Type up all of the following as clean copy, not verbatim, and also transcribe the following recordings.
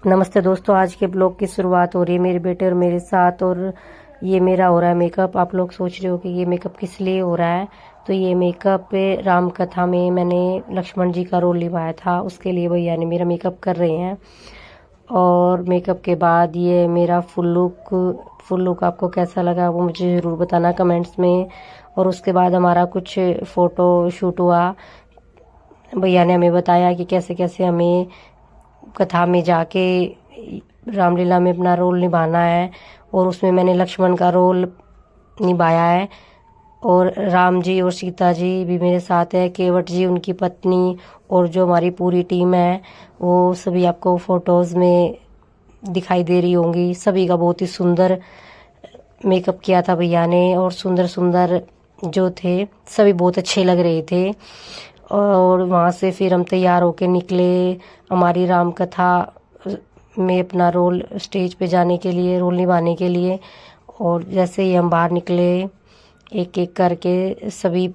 नमस्ते दोस्तों, आज के ब्लॉग की शुरुआत हो रही है मेरे बेटे और मेरे साथ। और ये मेरा हो रहा है मेकअप। आप लोग सोच रहे हो कि ये मेकअप किस लिए हो रहा है। तो ये मेकअप राम कथा में मैंने लक्ष्मण जी का रोल निभाया था, उसके लिए भैया ने मेरा मेकअप कर रहे हैं। और मेकअप के बाद ये मेरा फुल लुक आपको कैसा लगा वो मुझे ज़रूर बताना कमेंट्स में। और उसके बाद हमारा कुछ फ़ोटो शूट हुआ। भैया ने हमें बताया कि कैसे कैसे हमें कथा में जाके रामलीला में अपना रोल निभाना है। और उसमें मैंने लक्ष्मण का रोल निभाया है। और राम जी और सीता जी भी मेरे साथ है, केवट जी उनकी पत्नी, और जो हमारी पूरी टीम है वो सभी आपको फोटोज़ में दिखाई दे रही होंगी। सभी का बहुत ही सुंदर मेकअप किया था भैया ने, और सुंदर सुंदर जो थे सभी बहुत अच्छे लग रहे थे। और वहाँ से फिर हम तैयार होके निकले हमारी राम कथा में अपना रोल स्टेज पे जाने के लिए, रोल निभाने के लिए। और जैसे ही हम बाहर निकले एक एक करके सभी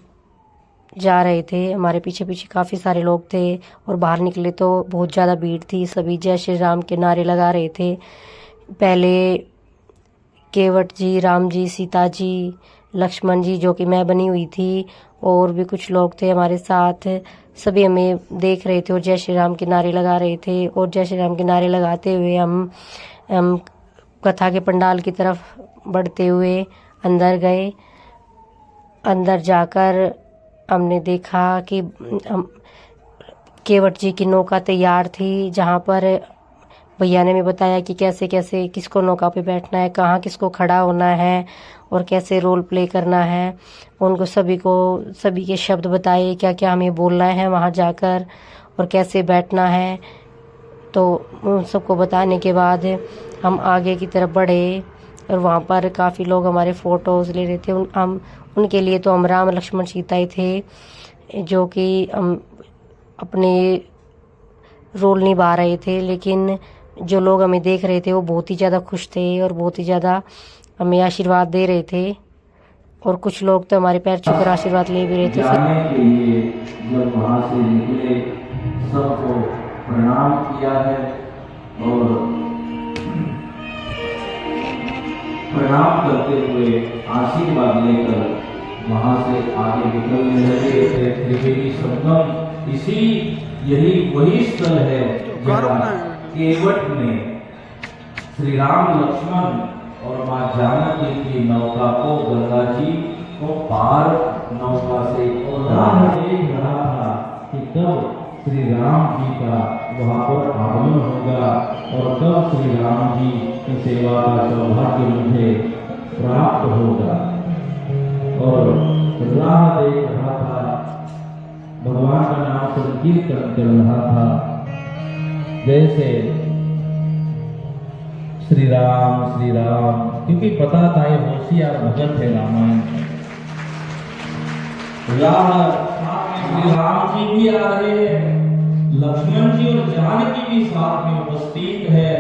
जा रहे थे, हमारे पीछे पीछे काफ़ी सारे लोग थे। और बाहर निकले तो बहुत ज़्यादा भीड़ थी, सभी जय श्री राम के नारे लगा रहे थे। पहले केवट जी, राम जी, सीता जी, लक्ष्मण जी जो कि मैं बनी हुई थी, और भी कुछ लोग थे हमारे साथ, सभी हमें देख रहे थे और जय श्री राम के नारे लगा रहे थे। और जय श्री राम के नारे लगाते हुए हम कथा के पंडाल की तरफ बढ़ते हुए अंदर गए। अंदर जाकर हमने देखा कि केवट जी की नौका तैयार थी, जहाँ पर भैया ने हमें बताया कि कैसे कैसे किसको नौका पे बैठना है, कहाँ किसको खड़ा होना है, और कैसे रोल प्ले करना है। उनको सभी के शब्द बताए, क्या क्या हमें बोलना है वहाँ जाकर और कैसे बैठना है। तो उन सबको बताने के बाद हम आगे की तरफ बढ़े, और वहाँ पर काफ़ी लोग हमारे फ़ोटोज़ ले रहे थे। उनके लिए तो हम राम लक्ष्मण सीता ही थे, जो कि हम अपने रोल निभा रहे थे। लेकिन जो लोग हमें देख रहे थे वो बहुत ही ज़्यादा खुश थे और बहुत ही ज़्यादा हमें आशीर्वाद दे रहे थे। और कुछ लोग तो हमारे पैर छूकर आशीर्वाद ले भी रहे थे। जाने के लिए जब वहाँ से निकले सबको प्रणाम किया है, और प्रणाम करते हुए आशीर्वाद लेकर वहाँ से आगे निकलने लगे। त्रिवेणी संगम यही वही स्थल है जहाँ केवट ने श्री राम, लक्ष्मण और माँ जानकी की नौका को, गंगा जी को पार नौका से, और राम देख रहा था कि कब श्री राम जी का वहाँ पर आगमन होगा और कब श्री राम जी की सेवा का सौभाग्य मुझे प्राप्त होगा। और राह देख रहा था, भगवान का नाम संकीर्तन कर रहा था। जैसे श्री राम, क्योंकि पता था ये होशियार भगत है रामायण। श्री राम जी भी आ रहे हैं, लक्ष्मण जी और जानकी भी साथ में उपस्थित है।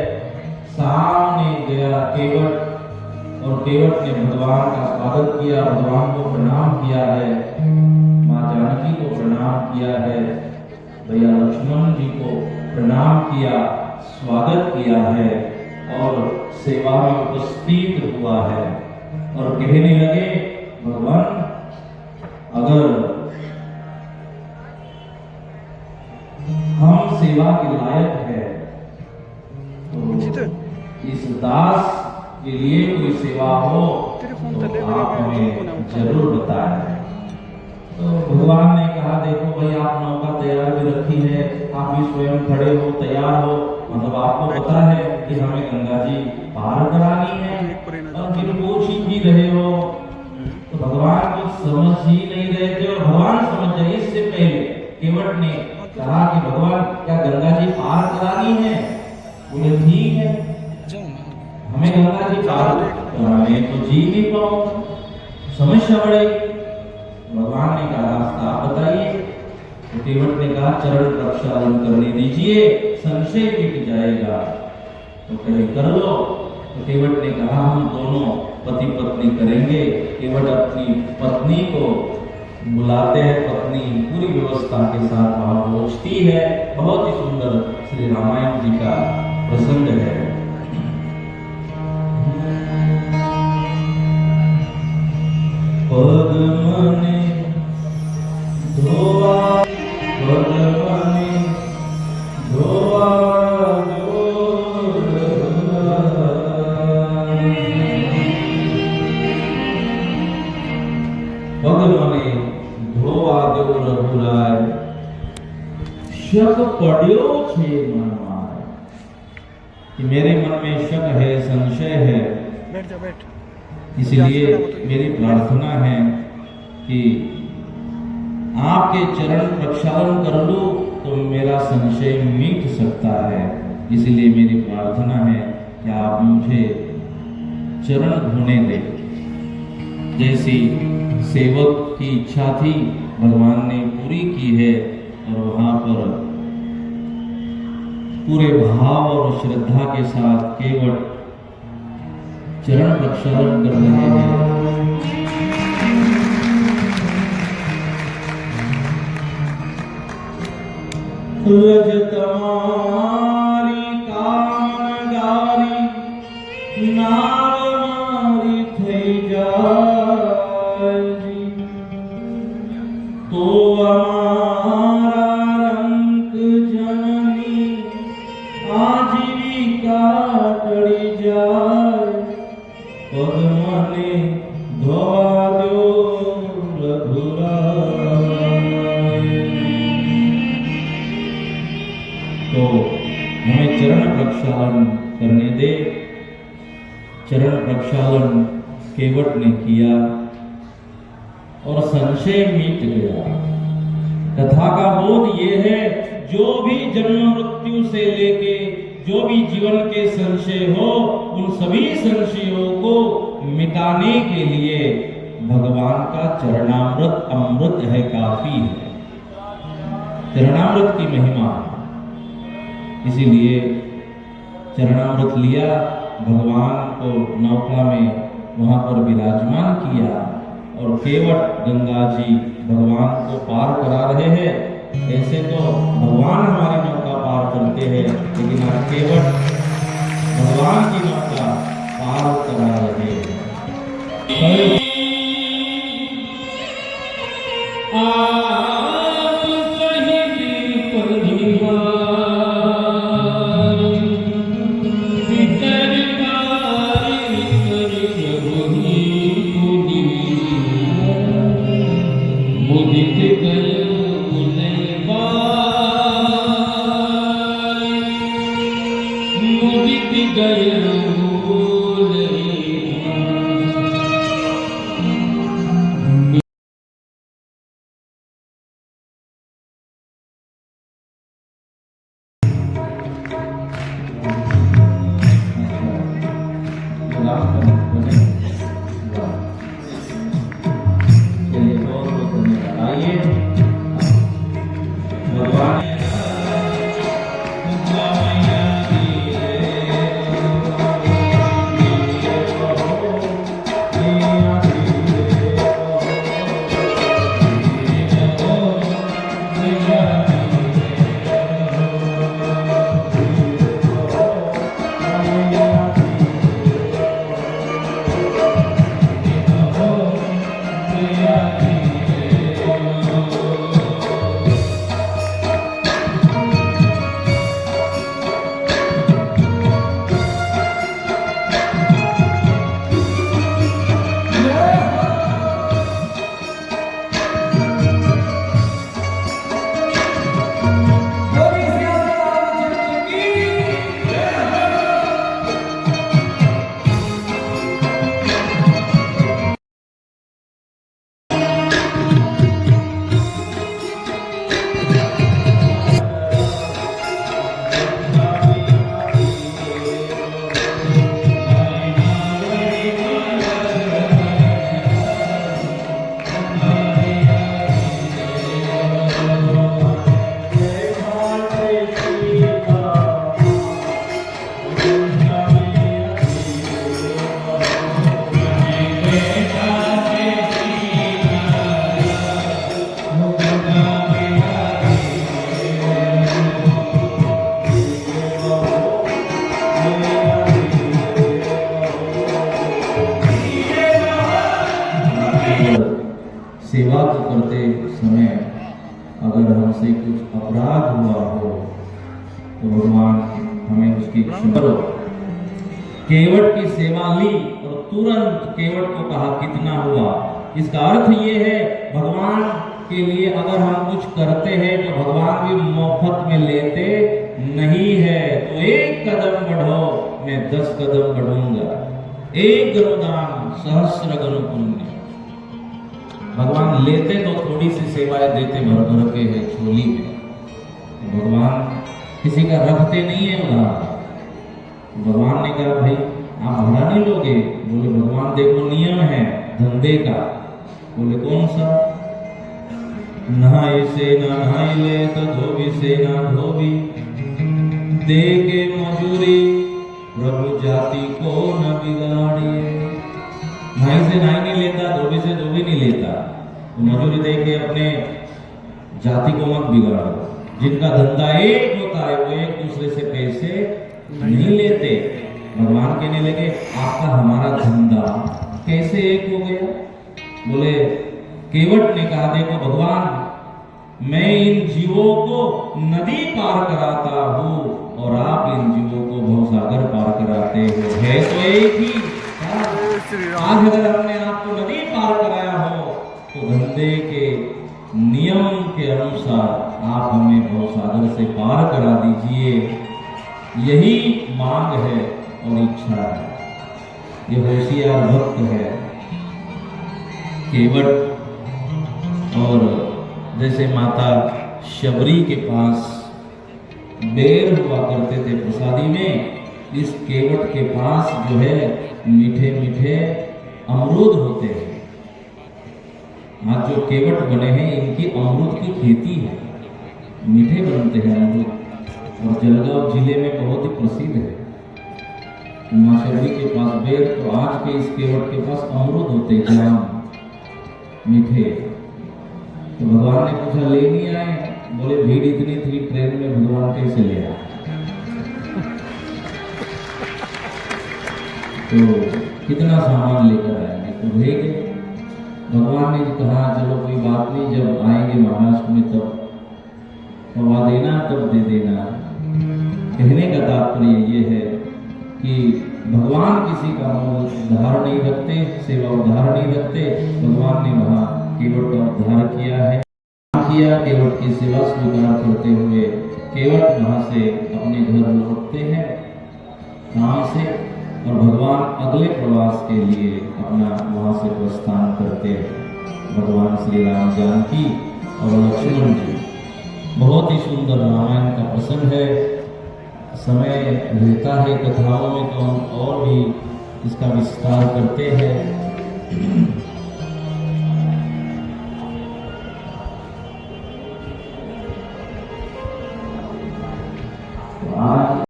सामने गया केवट, और केवट ने भगवान का स्वागत किया, भगवान को प्रणाम किया है, माँ जानकी को प्रणाम किया है, भैया लक्ष्मण जी को प्रणाम किया, स्वागत किया है, और सेवा में उपस्थित हुआ है। और कहने लगे, भगवान अगर हम सेवा के लायक है तो इस दास के लिए कोई सेवा हो तो आप हमें जरूर बताएं। तो भगवान ने कहा, देखो भाई आप नौका तैयार भी रखी है, आप भी स्वयं खड़े हो, तैयार हो, मतलब आपको पता है कि हमें गंगा जी पार करानी है, और फिर पूछ ही रहे हो। तो भगवान को समझ ही नहीं रहे थे, और भगवान समझ गए। इससे पहले केवट ने कहा कि भगवान क्या गंगा जी पार करानी है? बोले ठीक है, हमें गंगा जी पार कराने तो जी नहीं पाओ, समस्या बढ़ेगी। भगवान ने कहा रास्ता आप बताइए। तो केवट ने कहा चरण प्रक्षालन करने दीजिए, संशय मिट जाएगा। तो कहे कर लो। तो केवट ने कहा हम दोनों पति पत्नी करेंगे। केवट अपनी पत्नी को बुलाते हैं, पत्नी पूरी व्यवस्था के साथ वहां पहुंचती है। बहुत ही सुंदर श्री रामायण जी का प्रसन्न है। पद मने धोआ, पद मने धोआ पद मने धोआ दो रघुराय, शक पड़ियो छे मनमाय। कि मेरे मन में शक है, संशय है, बैठ जा बैठ। इसलिए मेरी प्रार्थना है कि आपके चरण प्रक्षालन कर लूं तो मेरा संशय मिट सकता है। इसलिए मेरी प्रार्थना है कि आप मुझे चरण धोने दें। जैसी सेवक की इच्छा थी भगवान ने पूरी की है, और वहां पर पूरे भाव और श्रद्धा के साथ केवल चरण प्रक्षालन कर रहे हैं। रज तमारी कामन गारी, नाव मारी थई जाय जी। तो हमारा रंक जननी आजीविका टड़ी जाय। पद मने धोआ दो रघुराय। तो हमें चरण प्रक्षालन करने दे। चरण प्रक्षालन केवट ने किया और संशय मिट गया। कथा का बोध ये है, जो भी जन्म मृत्यु से लेके जो भी जीवन के संशय हो, उन सभी संशयों को मिटाने के लिए भगवान का चरणामृत अमृत है, काफी है। चरणामृत की महिमा है, इसीलिए चरणामृत लिया, भगवान को नौका में वहां पर विराजमान किया, और केवट गंगा जी भगवान को पार करा रहे हैं। ऐसे तो भगवान हमारी नौका पार करते हैं, लेकिन आज केवट भगवान की नौका पार करा रहे हैं। सेवा को करते समय अगर हमसे कुछ अपराध हुआ हो तो भगवान हमें उसकी क्षमा करो। केवट की सेवा ली और तुरंत केवट को कहा कितना हुआ। इसका अर्थ ये है भगवान के लिए अगर हम कुछ करते हैं तो भगवान भी मुफ्त में लेते नहीं है। तो एक कदम बढ़ो मैं 10 कदम बढ़ूंगा, एक गरुदान सहस्र गरु पुण्य। भगवान लेते तो थोड़ी सी सेवाएं देते भर भर के है झोली में। तो भगवान किसी का रखते नहीं है उधार। भगवान ने कहा भाई आप भरा नहीं लोगे? बोले भगवान देखो नियम है धंधे का। बोले कौन सा? नहाई से ना नहाई ले तो धोबी से ना धोबी, दे के मजूरी प्रभु जाति को न बिगाड़िए। नहाई से नहाई नहीं लेता, धोबी से धोबी नहीं लेता, तो मजूरी दे के अपने जाति को मत बिगाड़ो। जिनका धंधा एक होता है वो एक दूसरे से पैसे नहीं लेते। भगवान कहने लगे आपका हमारा धंधा कैसे एक हो गया? बोले केवट ने कहा देखो भगवान मैं इन जीवों को नदी पार कराता हूँ और आप इन जीवों को भवसागर पार कराते हो। है तो एक ही। आज अगर हमने आपको नदी पार कराया हो तो धंधे के नियम के अनुसार आप हमें भवसागर से पार करा दीजिए। यही मांग है और इच्छा है। ये होशियार भक्त है केवट। और जैसे माता शबरी के पास बेर हुआ करते थे प्रसादी में, इस केवट के पास जो है मीठे मीठे अमरूद होते हैं। आज जो केवट बने हैं इनकी अमरूद की खेती है, मीठे बनते हैं अमरूद और जलगांव जिले में बहुत ही प्रसिद्ध है। माँ शबरी के पास बेर तो आज के इस केवट के पास अमरूद होते जाम मीठे। तो भगवान ने पूछा ले नहीं आए? बोले भीड़ इतनी थी ट्रेन में भगवान कैसे ले आए? तो कितना सामान लेकर आएंगे? तो ले गए। भगवान ने कहा चलो कोई बात नहीं, जब आएंगे महाराष्ट्र में तब पवा देना तब दे देना। कहने का तात्पर्य ये है कि भगवान किसी का उद्धार नहीं रखते, सेवा उद्धार नहीं रखते। भगवान ने वहाँ केवट का उद्धार किया है। केवट की सेवा स्वीकार करते हुए केवट वहाँ से अपने घर लौटते हैं काम से और भगवान अगले प्रवास के लिए अपना वहाँ से प्रस्थान करते हैं। भगवान श्री राम जानकी और लक्ष्मण जी। बहुत ही सुंदर रामायण का प्रसंग है। समय रहता है कथाओं में तो हम और भी इसका विस्तार करते हैं। आज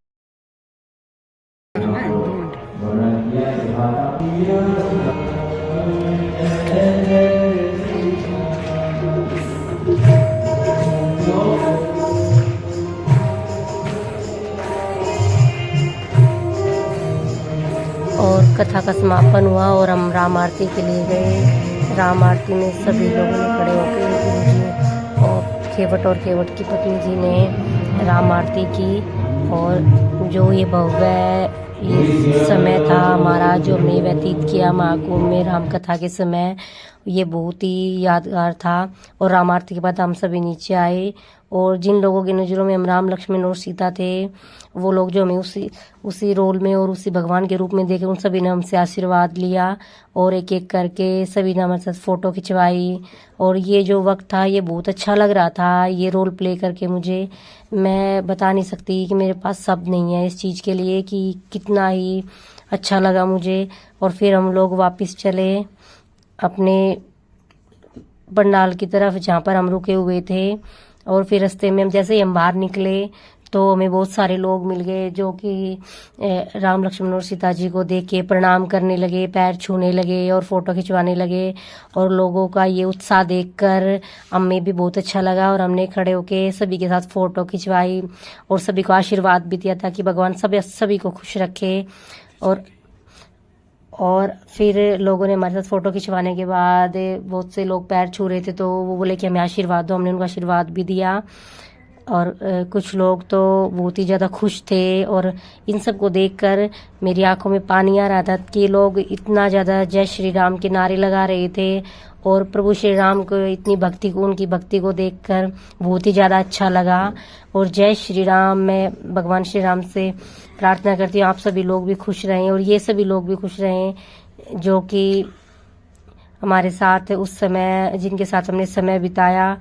वर्णन किया और कथा का समापन हुआ और हम राम आरती के लिए गए। राम आरती में सभी लोगों ने खड़े होकर गुरु जी और केवट की पत्नी जी ने राम आरती की। और जो ये भव्य ये समय था हमारा जो हमने व्यतीत किया महाकुंभ में राम कथा के समय, ये बहुत ही यादगार था। और राम आरती के बाद हम सभी नीचे आए और जिन लोगों की नज़रों में हम राम लक्ष्मण और सीता थे वो लोग जो हमें उसी रोल में और उसी भगवान के रूप में देखे, उन सभी ने हमसे आशीर्वाद लिया और एक एक करके सभी ने हमारे साथ फ़ोटो खिंचवाई। और ये जो वक्त था ये बहुत अच्छा लग रहा था ये रोल प्ले करके। मुझे मैं बता नहीं सकती कि मेरे पास शब्द नहीं है इस चीज़ के लिए कि कितना ही अच्छा लगा मुझे। और फिर हम लोग वापस चले अपने पंडाल की तरफ जहाँ पर हम रुके हुए थे। और फिर रास्ते में हम जैसे ही हम बाहर निकले तो हमें बहुत सारे लोग मिल गए जो कि राम लक्ष्मण और सीता जी को देख के प्रणाम करने लगे, पैर छूने लगे और फोटो खिंचवाने लगे। और लोगों का ये उत्साह देखकर हमें भी बहुत अच्छा लगा और हमने खड़े होके सभी के साथ फोटो खिंचवाई और सभी को आशीर्वाद भी दिया था कि भगवान सभी को खुश रखे। और फिर लोगों ने हमारे साथ फोटो खिंचवाने के बाद बहुत से लोग पैर छू रहे थे, तो वो बोले कि हमें आशीर्वाद दो, हमने उनको आशीर्वाद भी दिया। और कुछ लोग तो बहुत ही ज़्यादा खुश थे और इन सब को देखकर मेरी आंखों में पानी आ रहा था कि लोग इतना ज़्यादा जय श्री राम के नारे लगा रहे थे। और प्रभु श्री राम को इतनी भक्ति को, उनकी भक्ति को देखकर बहुत ही ज़्यादा अच्छा लगा। और जय श्री राम, मैं भगवान श्री राम से प्रार्थना करती हूँ आप सभी लोग भी खुश रहें और ये सभी लोग भी खुश रहें जो कि हमारे साथ उस समय, जिनके साथ हमने समय बिताया।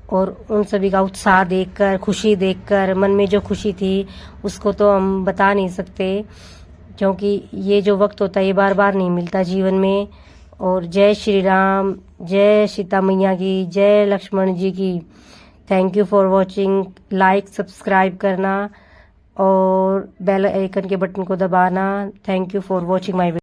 और उन सभी का उत्साह देखकर, खुशी देखकर, मन में जो खुशी थी उसको तो हम बता नहीं सकते, क्योंकि ये जो वक्त होता है ये बार बार नहीं मिलता जीवन में। और जय श्री राम, जय सीता मैया की, जय लक्ष्मण जी की। Thank you for watching. Like, subscribe करना और बेल आइकन के बटन को दबाना। Thank you for watching my video.